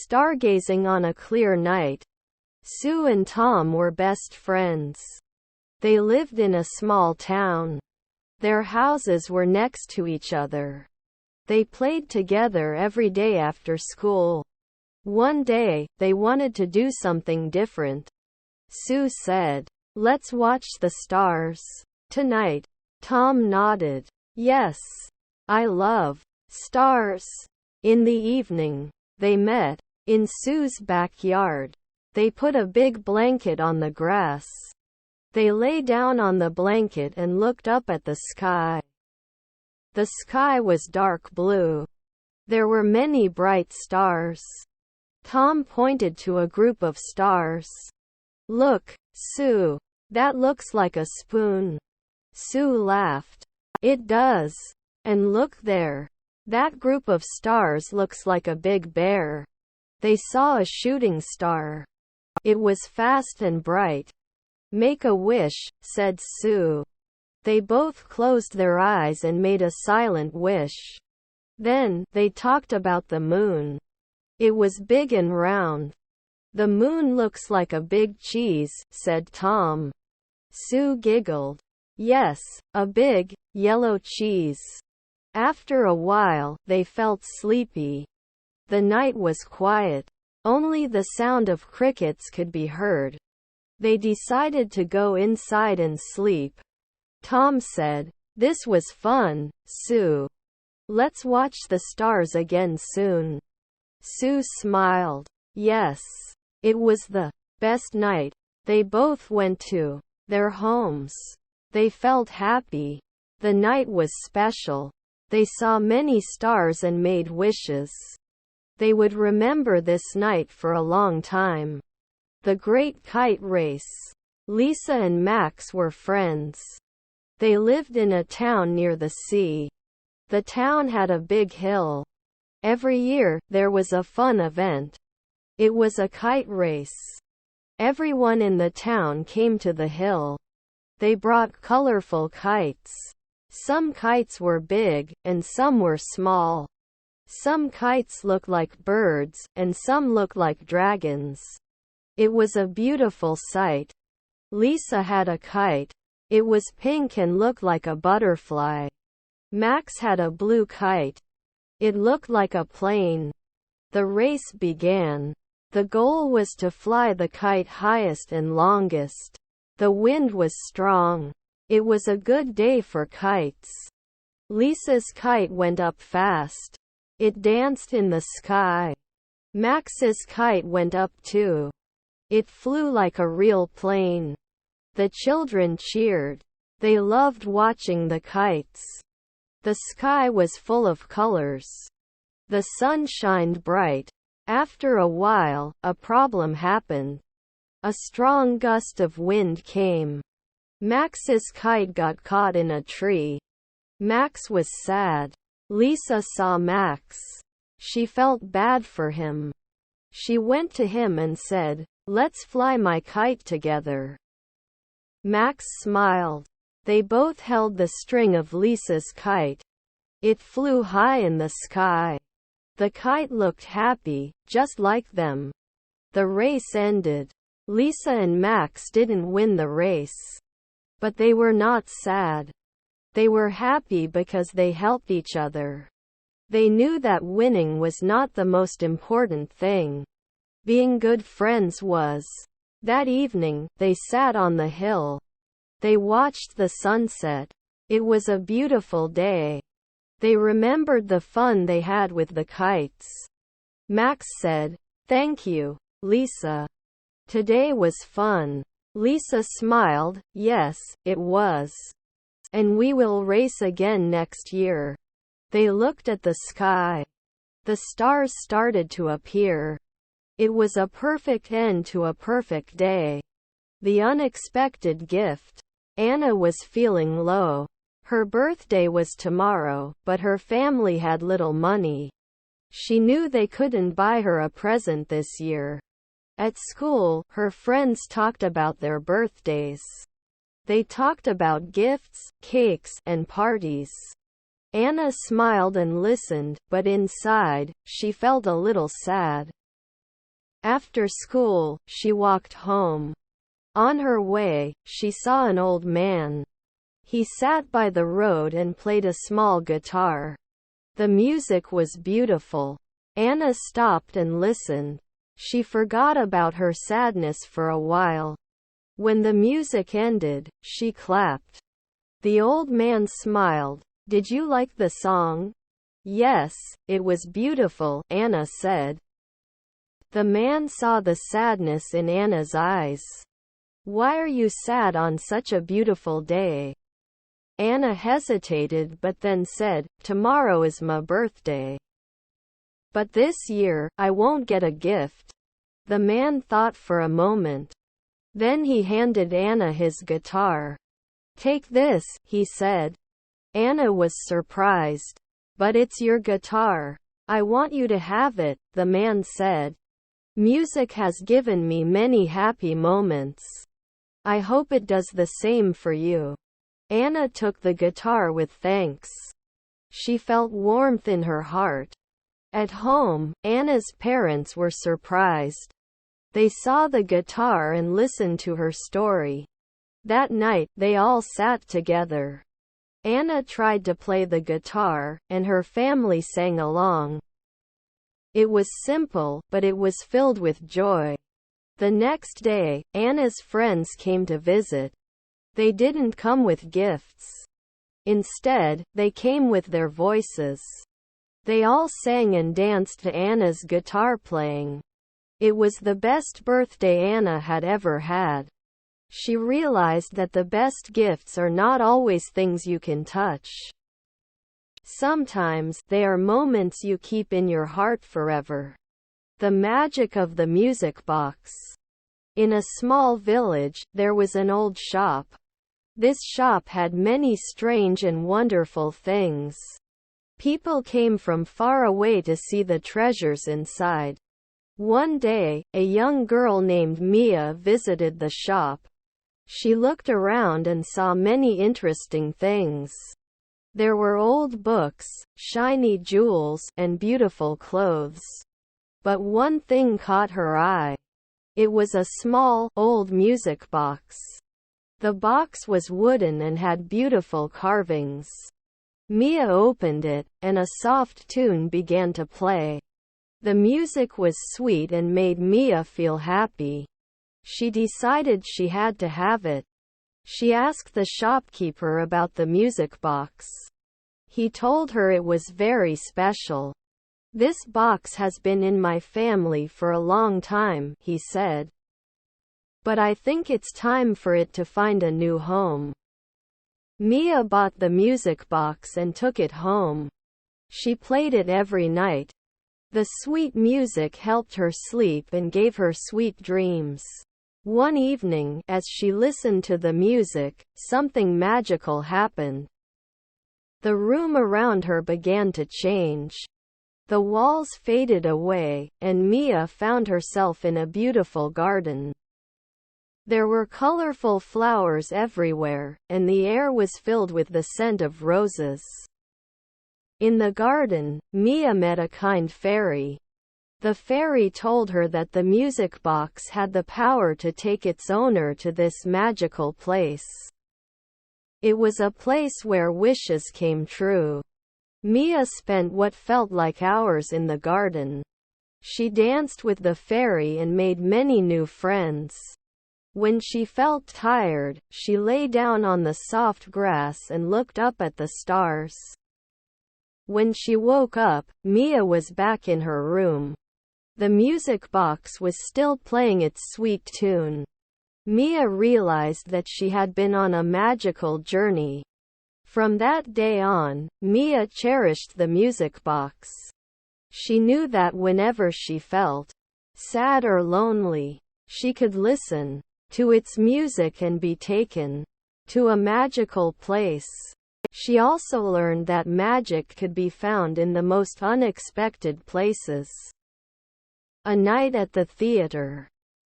Stargazing on a clear night. Sue and Tom were best friends. They lived in a small town. Their houses were next to each other. They played together every day after school. One day, they wanted to do something different. Sue said, "Let's watch the stars tonight." Tom nodded. "Yes. I love stars." In the evening, they met in Sue's backyard. They put a big blanket on the grass. They lay down on the blanket and looked up at the sky. The sky was dark blue. There were many bright stars. Tom pointed to a group of stars. "Look, Sue. That looks like a spoon." Sue laughed. "It does. And look there. That group of stars looks like a big bear." They saw a shooting star. It was fast and bright. "Make a wish," said Sue. They both closed their eyes and made a silent wish. Then, they talked about the moon. It was big and round. "The moon looks like a big cheese," said Tom. Sue giggled. "Yes, a big, yellow cheese." After a while, they felt sleepy. The night was quiet. Only the sound of crickets could be heard. They decided to go inside and sleep. Tom said, "This was fun, Sue. Let's watch the stars again soon." Sue smiled. Yes. It was the best night. They both went to their homes. They felt happy. The night was special. They saw many stars and made wishes. They would remember this night for a long time. The Great Kite Race. Lisa and Max were friends. They lived in a town near the sea. The town had a big hill. Every year, there was a fun event. It was a kite race. Everyone in the town came to the hill. They brought colorful kites. Some kites were big, and some were small. Some kites looked like birds, and some looked like dragons. It was a beautiful sight. Lisa had a kite. It was pink and looked like a butterfly. Max had a blue kite. It looked like a plane. The race began. The goal was to fly the kite highest and longest. The wind was strong. It was a good day for kites. Lisa's kite went up fast. It danced in the sky. Max's kite went up too. It flew like a real plane. The children cheered. They loved watching the kites. The sky was full of colors. The sun shined bright. After a while, a problem happened. A strong gust of wind came. Max's kite got caught in a tree. Max was sad. Lisa saw Max. She felt bad for him. She went to him and said, "Let's fly my kite together." Max smiled. They both held the string of Lisa's kite. It flew high in the sky. The kite looked happy, just like them. The race ended. Lisa and Max didn't win the race. But they were not sad. They were happy because they helped each other. They knew that winning was not the most important thing. Being good friends was. That evening, they sat on the hill. They watched the sunset. It was a beautiful day. They remembered the fun they had with the kites. Max said, "Thank you, Lisa. Today was fun." Lisa smiled, "Yes, it was. And we will race again next year." They looked at the sky. The stars started to appear. It was a perfect end to a perfect day. The unexpected gift. Anna was feeling low. Her birthday was tomorrow, but her family had little money. She knew they couldn't buy her a present this year. At school, her friends talked about their birthdays. They talked about gifts, cakes, and parties. Anna smiled and listened, but inside, she felt a little sad. After school, she walked home. On her way, she saw an old man. He sat by the road and played a small guitar. The music was beautiful. Anna stopped and listened. She forgot about her sadness for a while. When the music ended, she clapped. The old man smiled. "Did you like the song?" "Yes, it was beautiful," Anna said. The man saw the sadness in Anna's eyes. "Why are you sad on such a beautiful day?" Anna hesitated but then said, "Tomorrow is my birthday. But this year, I won't get a gift." The man thought for a moment. Then he handed Anna his guitar. "Take this," he said. Anna was surprised. "But it's your guitar. I want you to have it," the man said. "Music has given me many happy moments. I hope it does the same for you." Anna took the guitar with thanks. She felt warmth in her heart. At home, Anna's parents were surprised. They saw the guitar and listened to her story. That night, they all sat together. Anna tried to play the guitar, and her family sang along. It was simple, but it was filled with joy. The next day, Anna's friends came to visit. They didn't come with gifts. Instead, they came with their voices. They all sang and danced to Anna's guitar playing. It was the best birthday Anna had ever had. She realized that the best gifts are not always things you can touch. Sometimes, they are moments you keep in your heart forever. The magic of the music box. In a small village, there was an old shop. This shop had many strange and wonderful things. People came from far away to see the treasures inside. One day, a young girl named Mia visited the shop. She looked around and saw many interesting things. There were old books, shiny jewels, and beautiful clothes. But one thing caught her eye. It was a small, old music box. The box was wooden and had beautiful carvings. Mia opened it, and a soft tune began to play. The music was sweet and made Mia feel happy. She decided she had to have it. She asked the shopkeeper about the music box. He told her it was very special. "This box has been in my family for a long time," he said. "But I think it's time for it to find a new home." Mia bought the music box and took it home. She played it every night. The sweet music helped her sleep and gave her sweet dreams. One evening, as she listened to the music, something magical happened. The room around her began to change. The walls faded away, and Mia found herself in a beautiful garden. There were colorful flowers everywhere, and the air was filled with the scent of roses. In the garden, Mia met a kind fairy. The fairy told her that the music box had the power to take its owner to this magical place. It was a place where wishes came true. Mia spent what felt like hours in the garden. She danced with the fairy and made many new friends. When she felt tired, she lay down on the soft grass and looked up at the stars. When she woke up, Mia was back in her room. The music box was still playing its sweet tune. Mia realized that she had been on a magical journey. From that day on, Mia cherished the music box. She knew that whenever she felt sad or lonely, she could listen to its music and be taken to a magical place. She also learned that magic could be found in the most unexpected places. A night at the theater.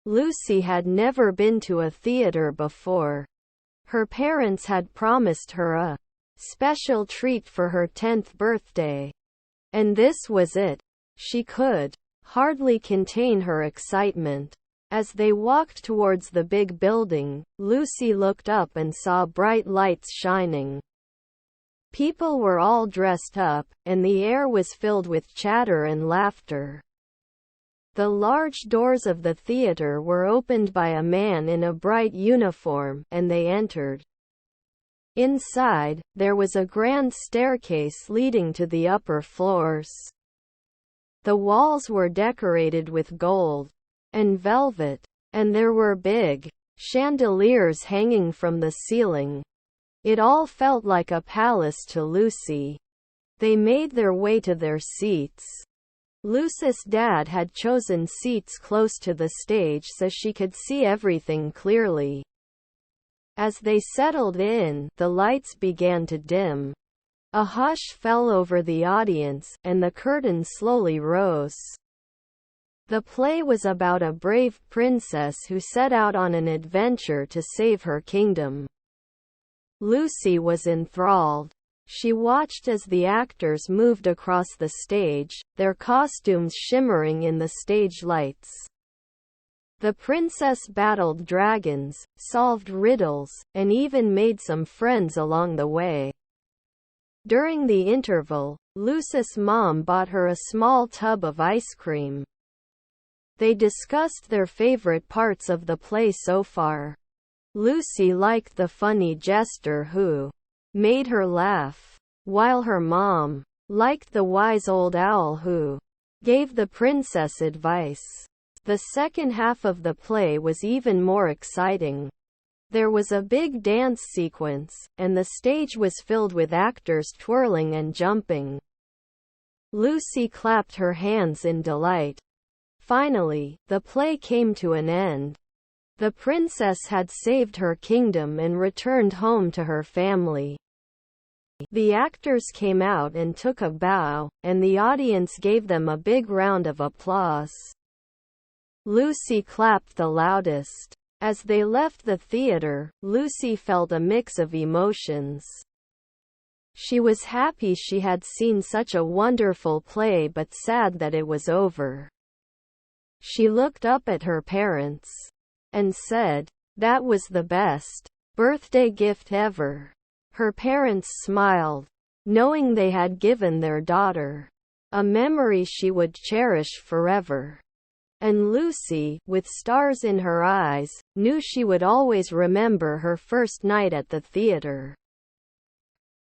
Lucy had never been to a theater before. Her parents had promised her a special treat for her 10th birthday. And this was it. She could hardly contain her excitement. As they walked towards the big building, Lucy looked up and saw bright lights shining. People were all dressed up, and the air was filled with chatter and laughter. The large doors of the theater were opened by a man in a bright uniform, and they entered. Inside, there was a grand staircase leading to the upper floors. The walls were decorated with gold and velvet, and there were big chandeliers hanging from the ceiling. It all felt like a palace to Lucy. They made their way to their seats. Lucy's dad had chosen seats close to the stage so she could see everything clearly. As they settled in, the lights began to dim. A hush fell over the audience, and the curtain slowly rose. The play was about a brave princess who set out on an adventure to save her kingdom. Lucy was enthralled. She watched as the actors moved across the stage, their costumes shimmering in the stage lights. The princess battled dragons, solved riddles, and even made some friends along the way. During the interval, Lucy's mom bought her a small tub of ice cream. They discussed their favorite parts of the play so far. Lucy liked the funny jester who made her laugh, while her mom liked the wise old owl who gave the princess advice. The second half of the play was even more exciting. There was a big dance sequence, and the stage was filled with actors twirling and jumping. Lucy clapped her hands in delight. Finally, the play came to an end. The princess had saved her kingdom and returned home to her family. The actors came out and took a bow, and the audience gave them a big round of applause. Lucy clapped the loudest. As they left the theater, Lucy felt a mix of emotions. She was happy she had seen such a wonderful play but sad that it was over. She looked up at her parents and said, "That was the best birthday gift ever." Her parents smiled, knowing they had given their daughter a memory she would cherish forever. And Lucy, with stars in her eyes, knew she would always remember her first night at the theater.